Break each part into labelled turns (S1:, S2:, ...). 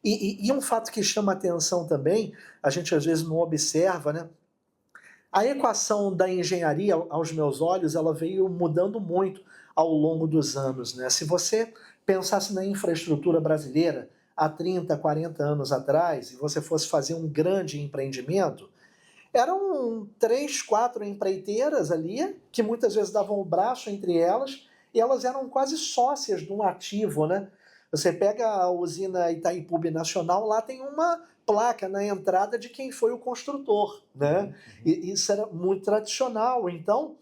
S1: E um fato que chama atenção também, a gente às vezes não observa, né? A equação da engenharia, aos meus olhos, ela veio mudando muito ao longo dos anos, né? Se você pensasse na infraestrutura brasileira há 30, 40 anos atrás, e você fosse fazer um grande empreendimento, eram 3, 4 empreiteiras ali, que muitas vezes davam o braço entre elas, e elas eram quase sócias de um ativo, né? Você pega a usina Itaipu Nacional, lá tem uma placa na entrada de quem foi o construtor, né? E isso era muito tradicional. Então,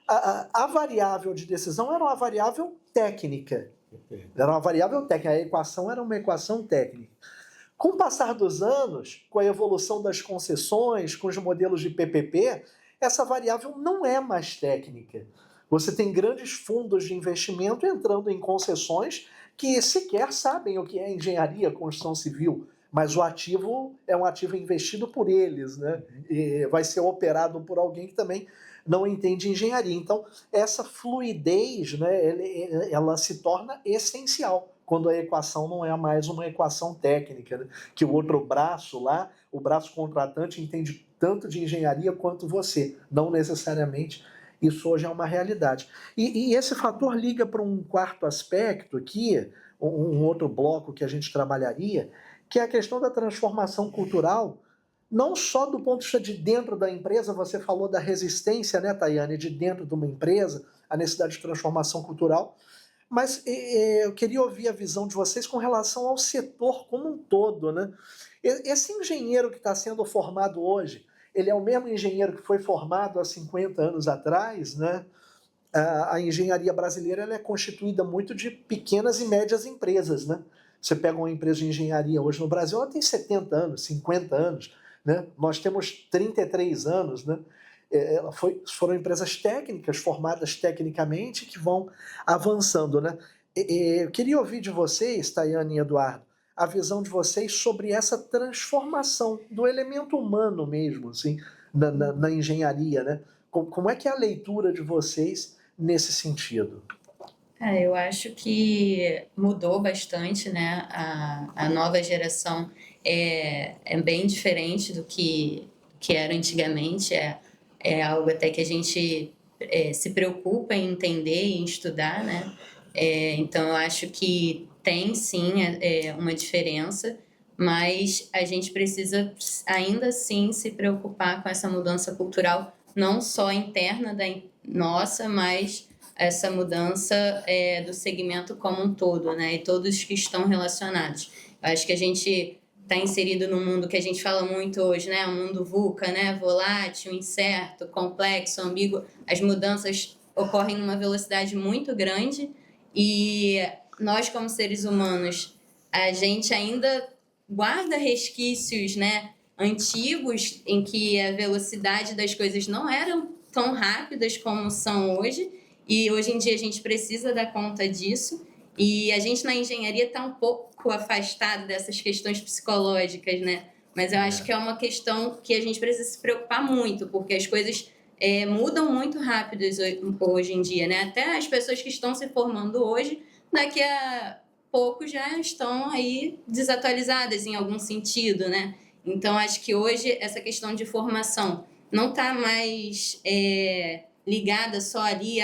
S1: a variável de decisão era uma variável técnica. Era uma variável técnica, a equação era uma equação técnica. Com o passar dos anos, com a evolução das concessões, com os modelos de PPP, essa variável não é mais técnica. Você tem grandes fundos de investimento entrando em concessões que sequer sabem o que é engenharia, construção civil, mas o ativo é um ativo investido por eles, né? E vai ser operado por alguém que também não entende engenharia. Então, essa fluidez, né, ela se torna essencial quando a equação não é mais uma equação técnica, né? Que o outro braço lá, o braço contratante, entende tanto de engenharia quanto você. Não necessariamente isso hoje é uma realidade. E esse fator liga para um quarto aspecto aqui, um outro bloco que a gente trabalharia, que é a questão da transformação cultural, não só do ponto de vista de dentro da empresa, você falou da resistência, né, Tayane, de dentro de uma empresa, a necessidade de transformação cultural, mas eu queria ouvir a visão de vocês com relação ao setor como um todo, né? Esse engenheiro que está sendo formado hoje, ele é o mesmo engenheiro que foi formado há 50 anos atrás, né? A engenharia brasileira ela é constituída muito de pequenas e médias empresas, né? Você pega uma empresa de engenharia hoje no Brasil, ela tem 70 anos, 50 anos, né? Nós temos 33 anos, né? Foram empresas técnicas, formadas tecnicamente, que vão avançando, né? Eu queria ouvir de vocês, Tayane e Eduardo, a visão de vocês sobre essa transformação do elemento humano mesmo, assim, na engenharia, né? Como é que é a leitura de vocês nesse sentido?
S2: Eu acho que mudou bastante, né? A nova geração é bem diferente do que era antigamente. É algo até que a gente se preocupa em entender e em estudar, né? Então, eu acho que tem sim uma diferença, mas a gente precisa ainda assim se preocupar com essa mudança cultural, não só interna nossa, mas essa mudança do segmento como um todo, né? E todos que estão relacionados. Eu acho que a gente está inserido num mundo que a gente fala muito hoje, né? Um mundo VUCA, né? Volátil, incerto, complexo, ambíguo. As mudanças ocorrem numa velocidade muito grande e nós, como seres humanos, a gente ainda guarda resquícios, né? Antigos em que a velocidade das coisas não eram tão rápidas como são hoje, e hoje em dia a gente precisa dar conta disso, e a gente na engenharia está um pouco afastado dessas questões psicológicas, né? Mas eu acho que é uma questão que a gente precisa se preocupar muito, porque as coisas mudam muito rápido hoje em dia, né? Até as pessoas que estão se formando hoje, daqui a pouco já estão aí desatualizadas em algum sentido, né? Então, acho que hoje essa questão de formação não está mais ligada só ali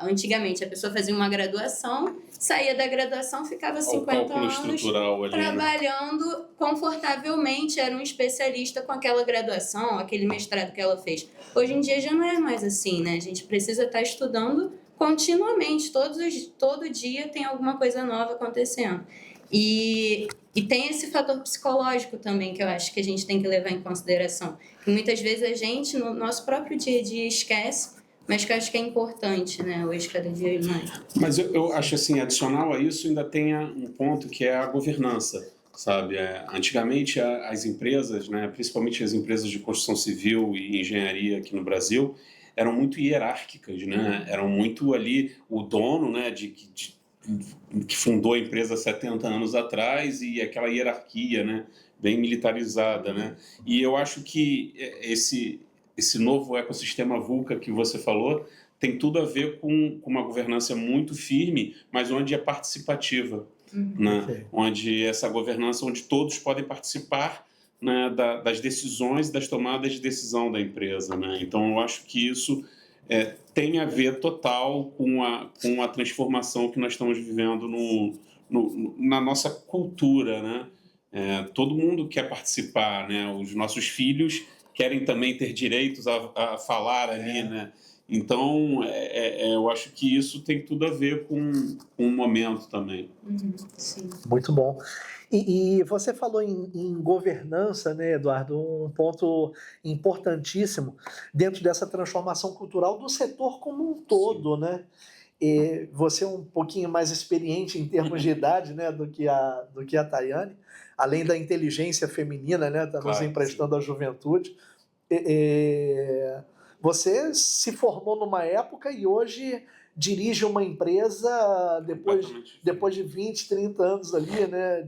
S2: antigamente. A pessoa fazia uma graduação, saía da graduação, ficava 50 anos
S3: ali,
S2: trabalhando, né, confortavelmente, era um especialista com aquela graduação, aquele mestrado que ela fez. Hoje em dia já não é mais assim, né? A gente precisa estar estudando continuamente, todo dia tem alguma coisa nova acontecendo. E tem esse fator psicológico também, que eu acho que a gente tem que levar em consideração. Que muitas vezes a gente, no nosso próprio dia a dia, esquece, mas que eu acho que é importante, né? Hoje, cada dia mais.
S3: Mas eu acho assim, adicional a isso, ainda tem um ponto que é a governança, sabe? Antigamente, as empresas, né, principalmente as empresas de construção civil e engenharia aqui no Brasil, eram muito hierárquicas, né? Eram muito ali o dono, né, que fundou a empresa 70 anos atrás e aquela hierarquia, né, bem militarizada, né? E eu acho que esse novo ecossistema VUCA que você falou tem tudo a ver com uma governança muito firme, mas onde é participativa. né?
S1: Ok.
S3: Onde essa governança, onde todos podem participar, né, das decisões, das tomadas de decisão da empresa, né? Então, eu acho que isso tem a ver total com a transformação que nós estamos vivendo na nossa cultura, né? Todo mundo quer participar, né? Os nossos filhos querem também ter direitos a falar ali, né? Então, eu acho que isso tem tudo a ver com o momento também.
S2: Sim.
S1: Muito bom. E você falou em governança, né, Eduardo? Um ponto importantíssimo dentro dessa transformação cultural do setor como um todo, né? E você é um pouquinho mais experiente em termos de idade, né, do que a Tayane, além da inteligência feminina, né, tá nos
S3: Claro,
S1: emprestando à juventude. Você se formou numa época e hoje dirige uma empresa depois de 20, 30 anos ali, né,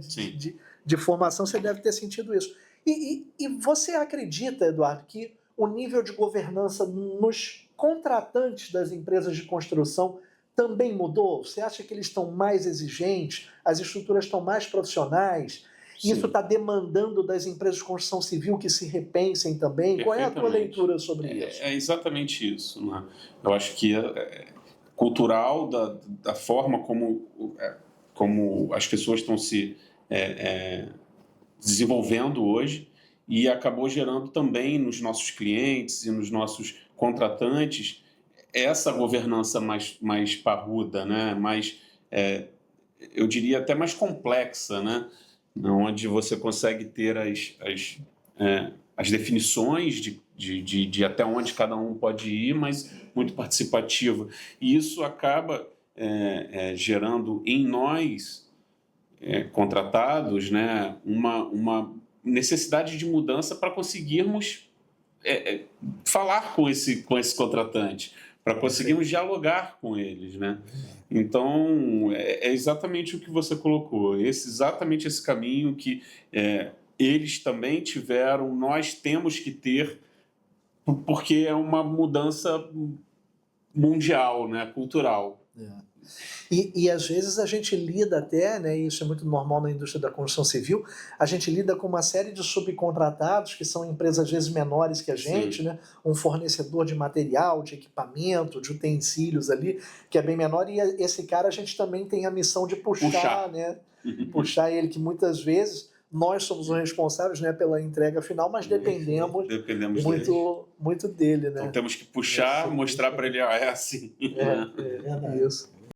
S1: de formação, você deve ter sentido isso. E você acredita, Eduardo, que o nível de governança nos contratantes das empresas de construção também mudou? Você acha que eles estão mais exigentes, as estruturas estão mais profissionais?
S3: Sim.
S1: Isso está demandando das empresas de construção civil que se repensem também? Qual é a tua leitura sobre isso?
S3: É exatamente isso, né? Eu acho que cultural da forma como as pessoas estão se desenvolvendo hoje, e acabou gerando também nos nossos clientes e nos nossos contratantes essa governança mais parruda, né? Eu diria até mais complexa, né? Onde você consegue ter as definições de até onde cada um pode ir, mas muito participativa. E isso acaba gerando em nós, contratados, né, uma necessidade de mudança para conseguirmos falar com esse contratante, para conseguirmos dialogar com eles, né? Então, é exatamente o que você colocou, exatamente esse caminho que eles também tiveram, nós temos que ter, porque é uma mudança mundial, né, cultural.
S1: E às vezes a gente lida até, né, isso é muito normal na indústria da construção civil, a gente lida com uma série de subcontratados, que são empresas às vezes menores que a gente, né, um fornecedor de material, de equipamento, de utensílios ali, que é bem menor, e esse cara a gente também tem a missão de puxar. Né, puxar ele, que muitas vezes nós somos os responsáveis, né, pela entrega final, mas dependemos muito dele. Né?
S3: Então temos que puxar, mostrar para ele, é assim.
S1: É verdade. Isso.